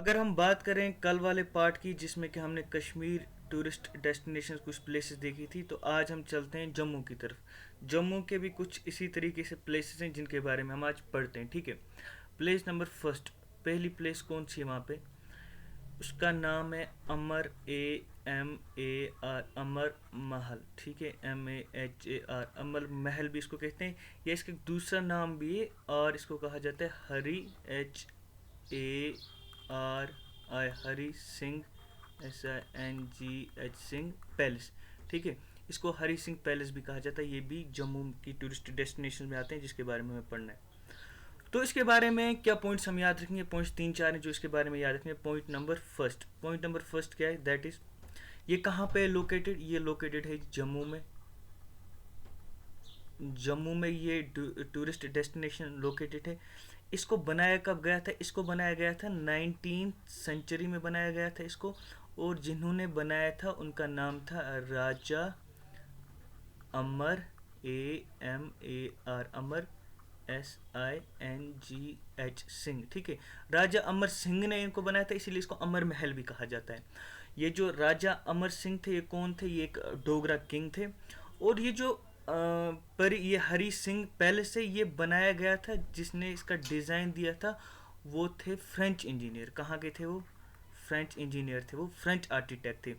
अगर हम बात करें कल वाले पार्ट की जिसमें कि हमने कश्मीर टूरिस्ट डेस्टिनेशन कुछ प्लेसेस देखी थी, तो आज हम चलते हैं जम्मू की तरफ। जम्मू के भी कुछ इसी तरीके से प्लेसेस हैं जिनके बारे में हम आज पढ़ते हैं, ठीक है। प्लेस नंबर फर्स्ट, पहली प्लेस कौन सी है वहाँ पे? उसका नाम है अमर, AMAR, अमर महल, ठीक है, MAHAR, अमर महल भी इसको कहते हैं। या इसका दूसरा नाम भी है और इसको कहा जाता है हरी, HARI, Hari Singh, SINGH Singh palace, ठीक है। इसको हरी सिंह पैलेस भी कहा जाता है। ये भी जम्मू की टूरिस्ट डेस्टिनेशन में आते हैं जिसके बारे में हमें पढ़ना है। तो इसके बारे में क्या पॉइंट्स हम याद रखेंगे? पॉइंट्स 3-4 हैं जो इसके बारे में याद रखेंगे। पॉइंट नंबर फर्स्ट क्या है? दैट इज, ये कहाँ पे लोकेटेड? ये लोकेटेड है जम्मू में। जम्मू में ये टूरिस्ट डेस्टिनेशन लोकेटेड है। इसको बनाया कब गया था? इसको बनाया गया था 19th सेंचुरी में बनाया गया था इसको। और जिन्होंने बनाया था उनका नाम था राजा अमर, AMAR, अमर SINGH सिंह, ठीक है। राजा अमर सिंह ने इनको बनाया था, इसीलिए इसको अमर महल भी कहा जाता है। ये जो राजा अमर सिंह थे ये कौन थे? ये एक डोगरा किंग थे। और ये जो पर ये हरी सिंह पैलेस है ये बनाया गया था, जिसने इसका डिज़ाइन दिया था वो थे फ्रेंच इंजीनियर। कहाँ के थे वो? फ्रेंच इंजीनियर थे वो, फ्रेंच आर्किटेक्ट थे।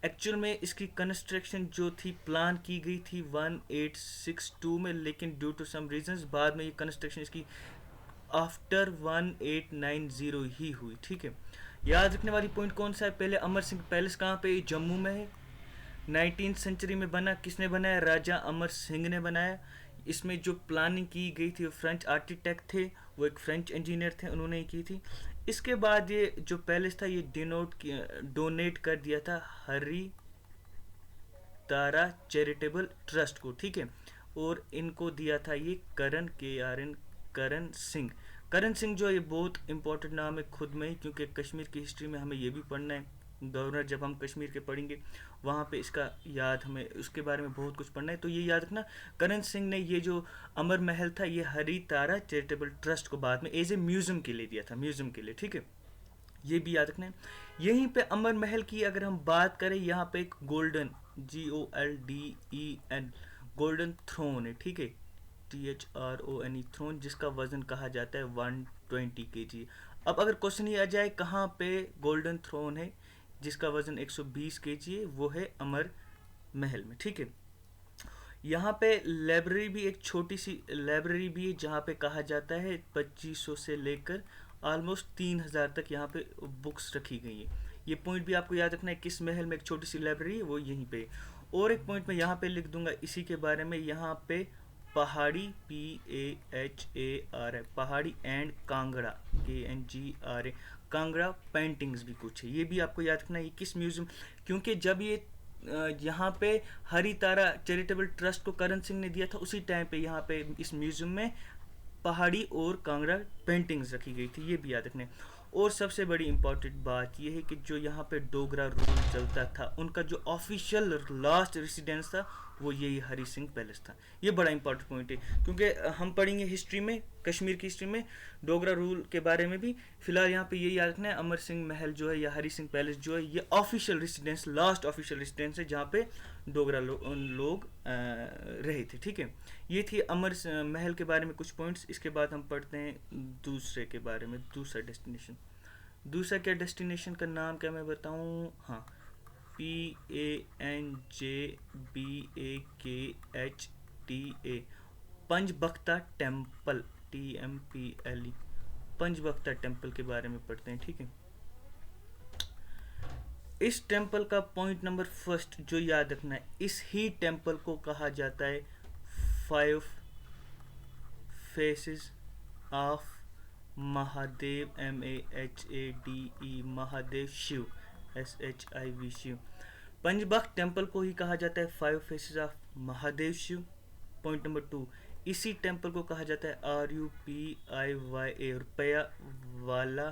एक्चुअल में इसकी कंस्ट्रक्शन जो थी प्लान की गई थी 1862 में, लेकिन ड्यू टू सम रीजंस बाद में ये कंस्ट्रक्शन इसकी आफ्टर 1890 ही हुई, ठीक है। याद रखने वाली पॉइंट कौन सा है? पहले अमर सिंह पैलेस कहाँ पे? जम्मू में है। 19th सेंचुरी में बना। किसने बनाया? राजा अमर सिंह ने बनाया। इसमें जो प्लानिंग की गई थी वो फ्रेंच आर्किटेक्ट थे, वो एक फ्रेंच इंजीनियर थे, उन्होंने ही की थी। इसके बाद ये जो पैलेस था ये डोनेट कर दिया था हरी तारा चैरिटेबल ट्रस्ट को, ठीक है। और इनको दिया था ये करण सिंह। करण सिंह जो ये बहुत इंपॉर्टेंट नाम है खुद में ही, क्योंकि कश्मीर की हिस्ट्री में हमें ये भी पढ़ना है। गवर्नर जब हम कश्मीर के पढ़ेंगे वहाँ पे इसका याद, हमें उसके बारे में बहुत कुछ पढ़ना है। तो ये याद रखना, करण सिंह ने ये जो अमर महल था ये हरी तारा चैरिटेबल ट्रस्ट को बाद में एज ए म्यूजियम के लिए दिया था, म्यूजियम के लिए, ठीक है। ये भी याद रखना है। यहीं पे अमर महल की अगर हम बात करें, यहाँ पे एक गोल्डन, GOLDEN, गोल्डन थ्रोन है, ठीक है, THRONE, थ्रोन, जिसका वजन कहा जाता है 120 kg। अब अगर क्वेश्चन ये आ जाए कहाँ पे गोल्डन थ्रोन है जिसका वजन 120 kg है, वो है अमर महल में, ठीक है। यहाँ पे लाइब्रेरी भी, एक छोटी सी लाइब्रेरी भी है जहाँ पे कहा जाता है 2500 से लेकर ऑलमोस्ट 3000 तक यहाँ पे बुक्स रखी गई है। ये पॉइंट भी आपको याद रखना है, किस महल में एक छोटी सी लाइब्रेरी है वो यहीं पे। और एक पॉइंट मैं यहाँ पे लिख दूंगा इसी के बारे में, यहाँ पे पहाड़ी, PAHAR है, पहाड़ी and Kangra, KNGRA, Kangra paintings भी कुछ है, ये भी आपको याद रखना है। ये किस म्यूजियम, क्योंकि जब ये यहाँ पे हरी तारा चैरिटेबल ट्रस्ट को करण सिंह ने दिया था, उसी टाइम पे यहाँ पे इस म्यूजियम में पहाड़ी और कांगड़ा पेंटिंग्स रखी गई थी, ये भी याद रखने। और सबसे बड़ी इंपॉर्टेंट बात यह है कि जो यहाँ पे डोगरा रूल चलता था, उनका जो ऑफिशियल लास्ट रेसिडेंस था वो यही हरी सिंह पैलेस था। ये बड़ा इंपॉर्टेंट पॉइंट है, क्योंकि हम पढ़ेंगे हिस्ट्री में, कश्मीर की हिस्ट्री में डोगरा रूल के बारे में भी। फिलहाल यहाँ पे यही याद रखना है, अमर सिंह महल जो है या हरी सिंह पैलेस जो है ये official residence, last official residence है जहाँ पे डोगरा लोग रहे थे, ठीक है। ये थी अमर महल के बारे में कुछ पॉइंट्स। इसके बाद हम पढ़ते हैं दूसरे के बारे में, दूसरा डेस्टिनेशन। दूसरा क्या डेस्टिनेशन का नाम क्या मैं बताऊं? हाँ, PANJBAKHTA, पंचबख्ता टेम्पल, TMPLE, पंचबख्ता टेम्पल के बारे में पढ़ते हैं, ठीक है। इस टेम्पल का पॉइंट नंबर फर्स्ट जो याद रखना है, इस ही टेम्पल को कहा जाता है 5 faces of Mahadev, MAHADE, Mahadev Shiv, SHIV Shiv. Panchbakht temple को ही कहा जाता है 5 faces of Mahadev Shiv. Point number 2, इसी टेम्पल को कहा जाता है RUPIYA, रुपया वाला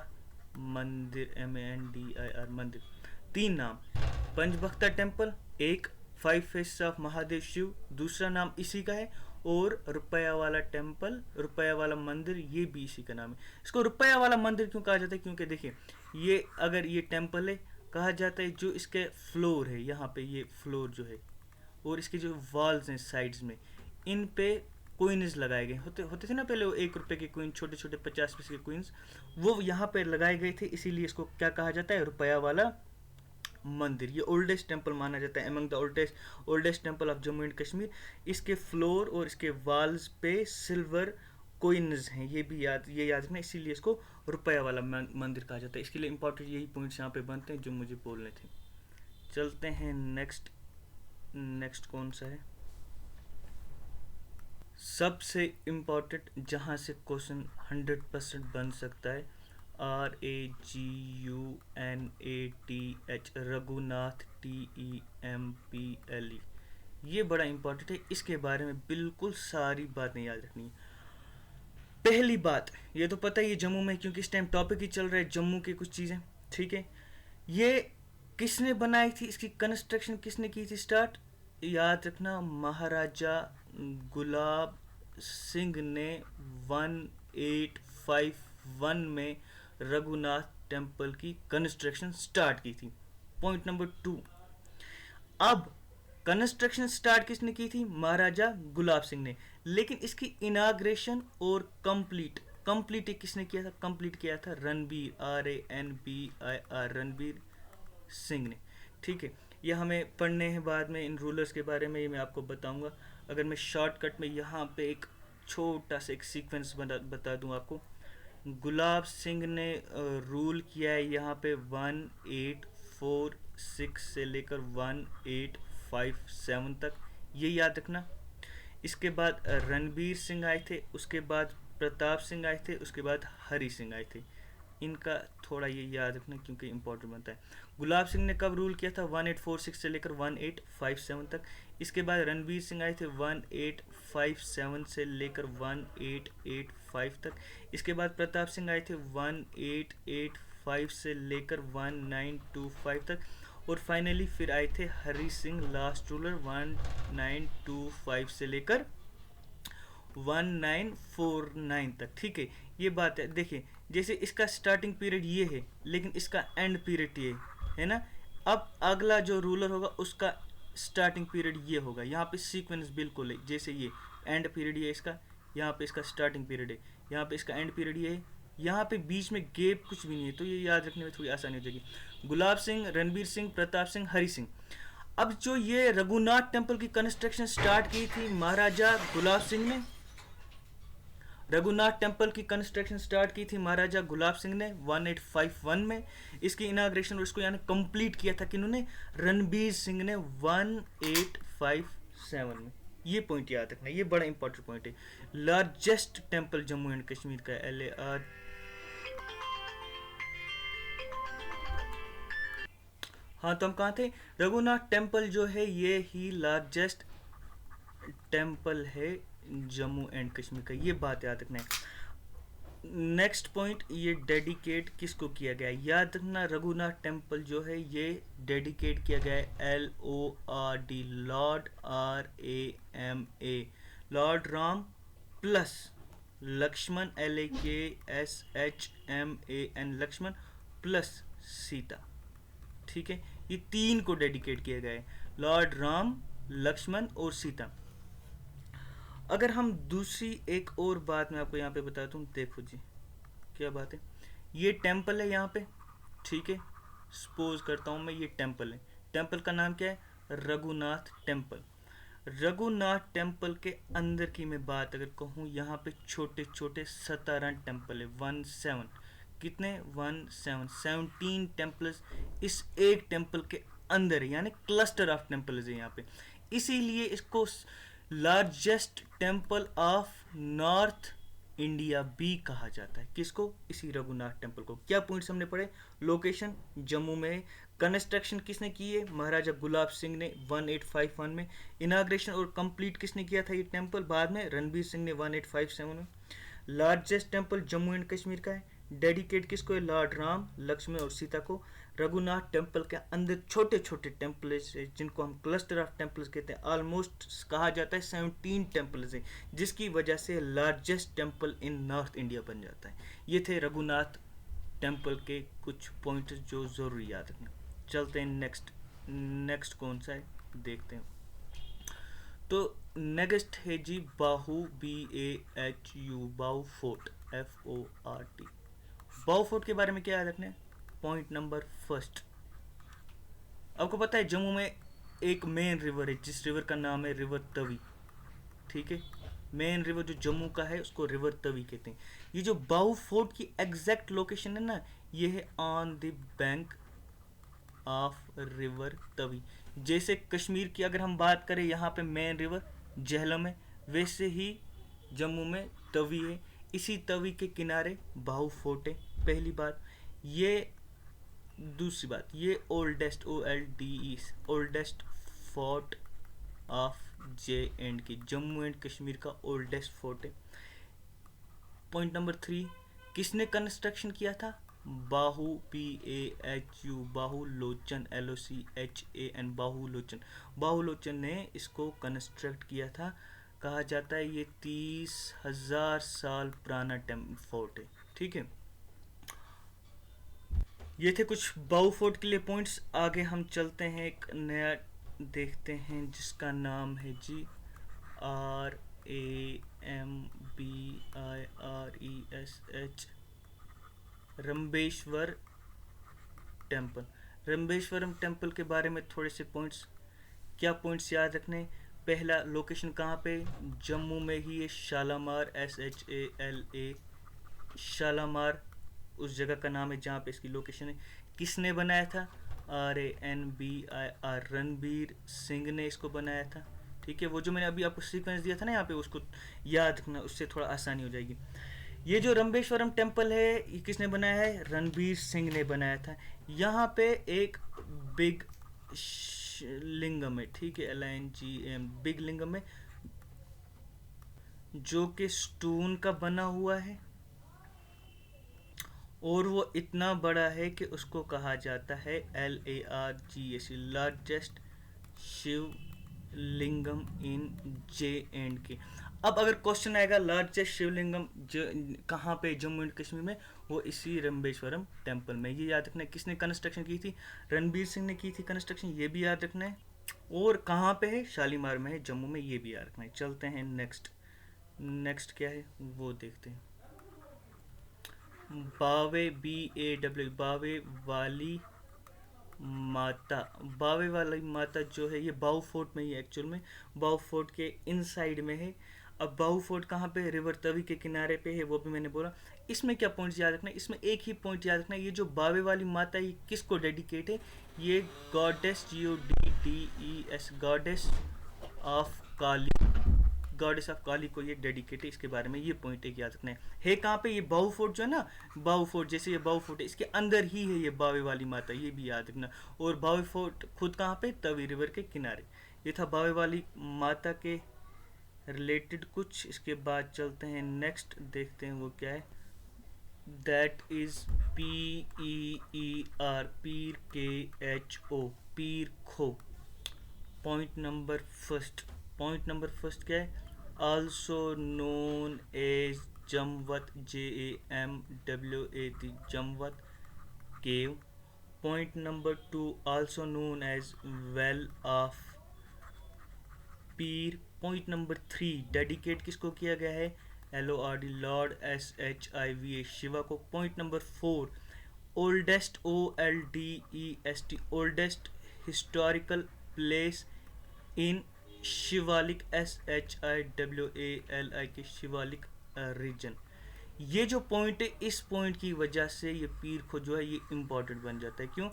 मंदिर, MANDIR मंदिर। 3 नाम, पंचबख्ता टेम्पल, एक 5 फेसेस ऑफ महादेव शिव, दूसरा नाम इसी का है, और रुपया वाला टेम्पल, रुपया वाला मंदिर, ये भी इसी का नाम है। इसको रुपया वाला मंदिर क्यों कहा जाता है? क्योंकि देखिए ये अगर ये टेम्पल है, कहा जाता है जो इसके फ्लोर है, यहाँ पे ये फ्लोर जो है और इसके जो वॉल्स हैं साइड्स में, इन पे कोइंस लगाए गए होते होते थे ना पहले, वो 1 रुपए के कोइन, छोटे छोटे 50 पैसे के कोइंस, वो यहाँ पे लगाए गए थे, इसीलिए इसको क्या कहा जाता है? रुपया वाला मंदिर। ये ओल्डेस्ट टेम्पल माना जाता है, among the oldest temple of Jammu and Kashmir. इसके फ्लोर और इसके वॉल्स पे सिल्वर कोइन्स हैं, ये याद रखना, इसीलिए इसको रुपया वाला मंदिर कहा जाता है। इसके लिए इंपॉर्टेंट यही पॉइंट्स यहाँ पे बनते हैं जो मुझे बोलने थे। चलते हैं नेक्स्ट कौन सा है? सबसे इम्पॉर्टेंट जहाँ से क्वेश्चन 100% बन सकता है, RAGUNATH, रघुनाथ, TEMPLE। ये बड़ा इंपॉर्टेंट है, इसके बारे में बिल्कुल सारी बातें याद रखनी है। पहली बात, ये तो पता ही है जम्मू में, क्योंकि इस टाइम टॉपिक ही चल रहा है जम्मू की कुछ चीज़ें, ठीक है। ये किसने बनाई थी, इसकी कंस्ट्रक्शन किसने की थी स्टार्ट? याद रखना, महाराजा गुलाब सिंह ने 1851 में रघुनाथ टेम्पल की कंस्ट्रक्शन स्टार्ट की थी। पॉइंट नंबर 2, अब कंस्ट्रक्शन स्टार्ट किसने की थी? महाराजा गुलाब सिंह ने। लेकिन इसकी इनाग्रेशन और कंप्लीट किसने किया था? कंप्लीट किया था रणबीर, RANBIR, रणबीर सिंह ने, ठीक है। यह हमें पढ़ने हैं बाद में इन रूलर्स के बारे में, ये मैं आपको बताऊंगा। अगर मैं शॉर्टकट में यहाँ पे एक छोटा सा एक सीक्वेंस बता दूं आपको। गुलाब सिंह ने रूल किया है यहाँ पे 1846 से लेकर 1857 तक, ये याद रखना। इसके बाद रणबीर सिंह आए थे, उसके बाद प्रताप सिंह आए थे, उसके बाद हरि सिंह आए थे। इनका थोड़ा ये याद रखना क्योंकि इंपॉर्टेंट बनता है। गुलाब सिंह ने कब रूल किया था? 1846 से लेकर 1857 तक। इसके बाद रणबीर सिंह आए थे 1857 से लेकर 1885 तक। इसके बाद प्रताप सिंह आए थे 1885 से लेकर 1925 तक। और फाइनली फिर आए थे हरि सिंह, लास्ट रूलर, 1925 से लेकर 1949 तक, ठीक है। ये बात है, देखिए जैसे इसका स्टार्टिंग पीरियड ये है, लेकिन इसका एंड पीरियड ये है ना। अब अगला जो रूलर होगा उसका स्टार्टिंग पीरियड ये होगा। यहाँ पे सीक्वेंस बिल्कुल है, जैसे ये एंड पीरियड ये इसका, यहाँ पे इसका स्टार्टिंग पीरियड है, यहाँ पे इसका एंड पीरियड ये है, यहाँ पे बीच में गैप कुछ भी नहीं है, तो ये याद रखने में थोड़ी आसानी हो जाएगी। गुलाब सिंह, रणबीर सिंह, प्रताप सिंह, हरि सिंह। अब जो ये रघुनाथ टेम्पल की कंस्ट्रक्शन स्टार्ट की थी महाराजा गुलाब सिंह ने, रघुनाथ टेम्पल की कंस्ट्रक्शन स्टार्ट की थी महाराजा गुलाब सिंह ने 1851 में। इसकी इनाग्रेशन और इसको यानी कंप्लीट किया था किन्होंने? रणबीर सिंह ने 1857 में। ये पॉइंट याद रखना, ये बड़ा इंपॉर्टेंट पॉइंट है। Largest temple Jammu and Kashmir का, LAR। हाँ, तो हम कहाँ थे? रघुनाथ टेम्पल जो है ये ही लार्जेस्ट टेम्पल है जम्मू एंड कश्मीर का, ये बात याद रखना है। नेक्स्ट पॉइंट, ये डेडिकेट किसको किया गया है? याद रखना, रघुनाथ टेम्पल जो है ये डेडिकेट किया गया है LORD, lord RAMA, lord Ram plus Lakshman LAKSHMAN, Lakshman plus Sita, ठीक है। ये 3 को डेडिकेट किया गया है, लॉर्ड राम, लक्ष्मण और सीता। अगर हम दूसरी एक और बात मैं आपको यहाँ पे बताता हूँ, देखो जी क्या बात है। ये टेम्पल है यहाँ पे, ठीक है। सपोज करता हूँ मैं ये टेम्पल है, टेम्पल का नाम क्या है? रघुनाथ टेम्पल। रघुनाथ टेम्पल के अंदर की मैं बात अगर कहूँ, यहाँ पे छोटे छोटे 17 टेम्पल है, 17, कितने? 17 टेम्पल्स इस एक टेम्पल के अंदर है, यानी क्लस्टर ऑफ टेम्पल्स है यहाँ पे। इसीलिए इसको largest temple of north India भी कहा जाता है। किसको? इसी रघुनाथ टेम्पल को। क्या पॉइंट्स हमने पढ़े? लोकेशन जम्मू में, कंस्ट्रक्शन किसने की है? महाराजा गुलाब सिंह ने 1851 में। इनाग्रेशन और कंप्लीट किसने किया था ये टेम्पल? बाद में रणबीर सिंह ने 1857 में। Largest temple Jammu and Kashmir का है, डेडिकेट किसको है? लॉर्ड राम, लक्ष्मण और सीता को। रघुनाथ टेम्पल के अंदर छोटे छोटे टेम्पल्स है जिनको हम क्लस्टर ऑफ टेम्पल्स कहते हैं, ऑलमोस्ट कहा जाता है 17 टेम्पल्स हैं, जिसकी वजह से largest temple in north India बन जाता है। ये थे रघुनाथ टेम्पल के कुछ पॉइंट्स जो ज़रूरी याद रखना। चलते हैं नेक्स्ट। नेक्स्ट कौन सा है देखते हैं। तो नेक्स्ट है जी बाहू, BAHU, बाहू फोर्ट, FORT। बाहू फोर्ट के बारे में क्या याद रखना है? पॉइंट नंबर फर्स्ट, आपको पता है जम्मू में एक मेन रिवर है जिस रिवर का नाम है रिवर तवी, ठीक है। मेन रिवर जो जम्मू का है उसको रिवर तवी कहते हैं। ये जो बाहू फोर्ट की एग्जैक्ट लोकेशन है ना, ये है on the bank of river Tawi. जैसे कश्मीर की अगर हम बात करें यहाँ पे मेन रिवर झेलम है, वैसे ही जम्मू में तवी है, इसी तवी के किनारे बाहू फोर्ट है, पहली बात ये। दूसरी बात, ये oldest, OLDE, oldest fort of JNK, Jammu and Kashmir का ओल्डेस्ट फोर्ट है। पॉइंट नंबर 3, किसने कंस्ट्रक्शन किया था? बाहू, BAHU, बाहू लोचन, LOCHAN, बाहू लोचन। बाहू लोचन ने इसको कंस्ट्रक्ट किया था। कहा जाता है ये 30,000 साल पुराना फोर्ट है, ठीक है। ये थे कुछ बाहू फोर्ट के लिए पॉइंट्स। आगे हम चलते हैं, एक नया देखते हैं जिसका नाम है जी RAMBIRESH, रंबेश्वर टेम्पल। रंबेश्वरम टेम्पल के बारे में थोड़े से पॉइंट्स, क्या पॉइंट्स याद रखने? पहला, लोकेशन कहाँ पे? जम्मू में ही है, शालामार, SHALA, शालामार उस जगह का नाम है जहाँ पे इसकी लोकेशन है। किसने बनाया था? RANBIR, रणबीर सिंह ने इसको बनाया था, ठीक है। वो जो मैंने अभी आपको सीक्वेंस दिया था ना यहाँ पे, उसको याद रखना, उससे थोड़ा आसानी हो जाएगी। ये जो रंबेश्वरम टेम्पल है ये किसने बनाया है? रणबीर सिंह ने बनाया था। यहाँ पे एक बिग लिंगम है, ठीक है, LINGM, बिग लिंगम है जो कि स्टोन का बना हुआ है और वो इतना बड़ा है कि उसको कहा जाता है LARGS, लार्जेस्ट शिव लिंगम इन JNK। अब अगर क्वेश्चन आएगा लार्जेस्ट शिवलिंगम कहाँ पे जम्मू एंड कश्मीर में, वो इसी रंबेश्वरम टेम्पल में। ये याद रखना है। किसने कंस्ट्रक्शन की थी? रणबीर सिंह ने की थी कंस्ट्रक्शन, ये भी याद रखना है। और कहाँ पे है? शालीमार में है, जम्मू में, ये भी याद रखना है। चलते हैं नेक्स्ट। नेक्स्ट क्या है वो देखते हैं। बावे, BAW, बावे वाली माता। बावे वाली माता जो है ये बाहू फोर्ट में ही है, एक्चुअल में बाहू फोर्ट के इनसाइड में है। अब बाहू फोर्ट कहाँ पे है? रिवर तवी के किनारे पे है, वो भी मैंने बोला। इसमें क्या पॉइंट्स याद रखना है? इसमें एक ही पॉइंट याद रखना है, ये जो बावे वाली माता ये किसको डेडिकेट है? ये goddess, GODDES, goddess of Kali, goddess of Kali को ये डेडिकेट है। इसके बारे में ये पॉइंट एक याद रखना है कहाँ पे? ये बाहू फोर्ट जो है ना, बाहू फोर्ट, जैसे ये बाहू फोर्ट है इसके अंदर ही है ये बावे वाली माता, ये भी याद रखना। और बावे फोर्ट खुद कहाँ पे? तवी रिवर के किनारे। ये था बावे वाली माता के रिलेटेड कुछ। इसके बाद चलते हैं नेक्स्ट, देखते हैं वो क्या है। That is PEER, Pir, KHO, पीर खो। Point number first, point number first क्या है? also known as Jamwat, JAMWAT, Jamwat cave. Point number 2, also known as well of पीर। पॉइंट नंबर 3, डेडिकेट किसको किया गया है? LORD, लॉर्ड SHIVA, शिवा को। Point number 4, oldest, OLDEST, oldest historical place in Shivalik, SHIWALIK, Shivalik region. ये जो पॉइंट है, इस पॉइंट की वजह से ये पीर खो जो है ये इंपॉर्टेंट बन जाता है। क्यों?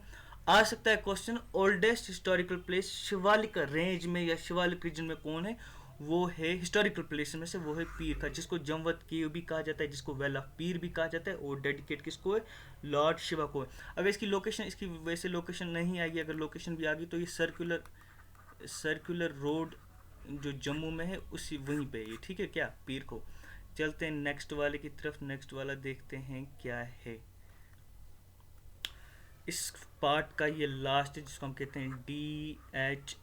आ सकता है question, oldest historical place Shivalik range में या शिवालिक रीजन में कौन है? वो है हिस्टोरिकल प्लेस में से वो है पीर का, जिसको जमवत केव भी कहा जाता है, जिसको वेल ऑफ पीर भी कहा जाता है। और डेडिकेट किसको है? लॉर्ड शिवा को है। अगर इसकी लोकेशन, इसकी वैसे लोकेशन नहीं आएगी, अगर लोकेशन भी आ गई तो ये सर्कुलर रोड जो जम्मू में है उसी वहीं पे है, ठीक है क्या? पीर को। चलते हैं नेक्स्ट वाले की तरफ। नेक्स्ट वाला देखते हैं क्या है। इस पार्ट का ये लास्ट है जिसको हम कहते हैं DHDOODU,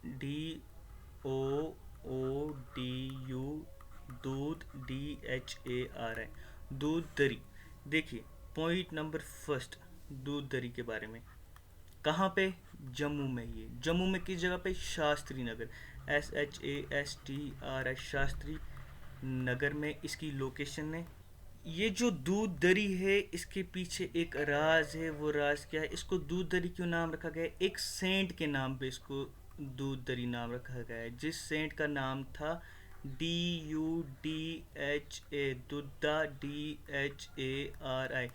दूध, DHARI, दूध दरी। देखिए पॉइंट नंबर फर्स्ट, दूध दरी के बारे में। कहाँ पे? जम्मू में। ये जम्मू में किस जगह पे? शास्त्री नगर, SHASTRI, शास्त्री नगर में इसकी लोकेशन है। ये जो दूध दरी है इसके पीछे एक राज है। वो राज क्या है? इसको दूध दरी क्यों नाम रखा गया है? एक सेंट के नाम पे इसको दूध दरी नाम रखा गया है, जिस सेंट का नाम था DUDHA, दुद्धा, DHARI,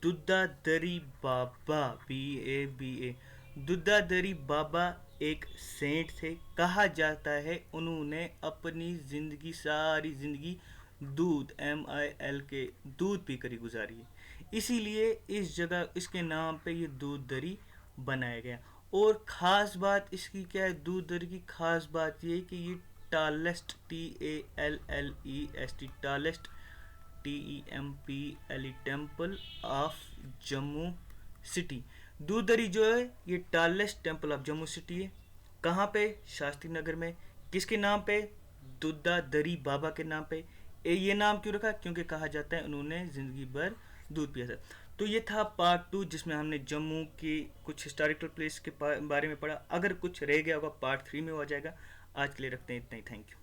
दुद्धा दरी बाबा, BABA। दुद्धा दरी बाबा एक सेंट थे। कहा जाता है उन्होंने अपनी जिंदगी, सारी जिंदगी दूध, MIL के दूध पीकर ही गुजारी है। इसीलिए इस जगह इसके नाम पे ये दूध दरी बनाया गया। और ख़ास बात इसकी क्या है? दूध दरी की ख़ास बात ये है कि ये tallest, TALLEST, tallest, TEMPLE, temple of Jammu city. दूध दरी जो है ये tallest temple of Jammu city है। कहाँ पे? शास्त्री नगर में। किसके नाम पे? दुद्धा दरी बाबा के नाम पे। ये नाम क्यों रखा? क्योंकि कहा जाता है उन्होंने ज़िंदगी भर दूध पिया था। तो ये था पार्ट 2 जिसमें हमने जम्मू की कुछ हिस्टोरिकल प्लेस के बारे में पढ़ा। अगर कुछ रह गया होगा पार्ट 3 में हो जाएगा। आज के लिए रखते हैं इतना ही। Thank you.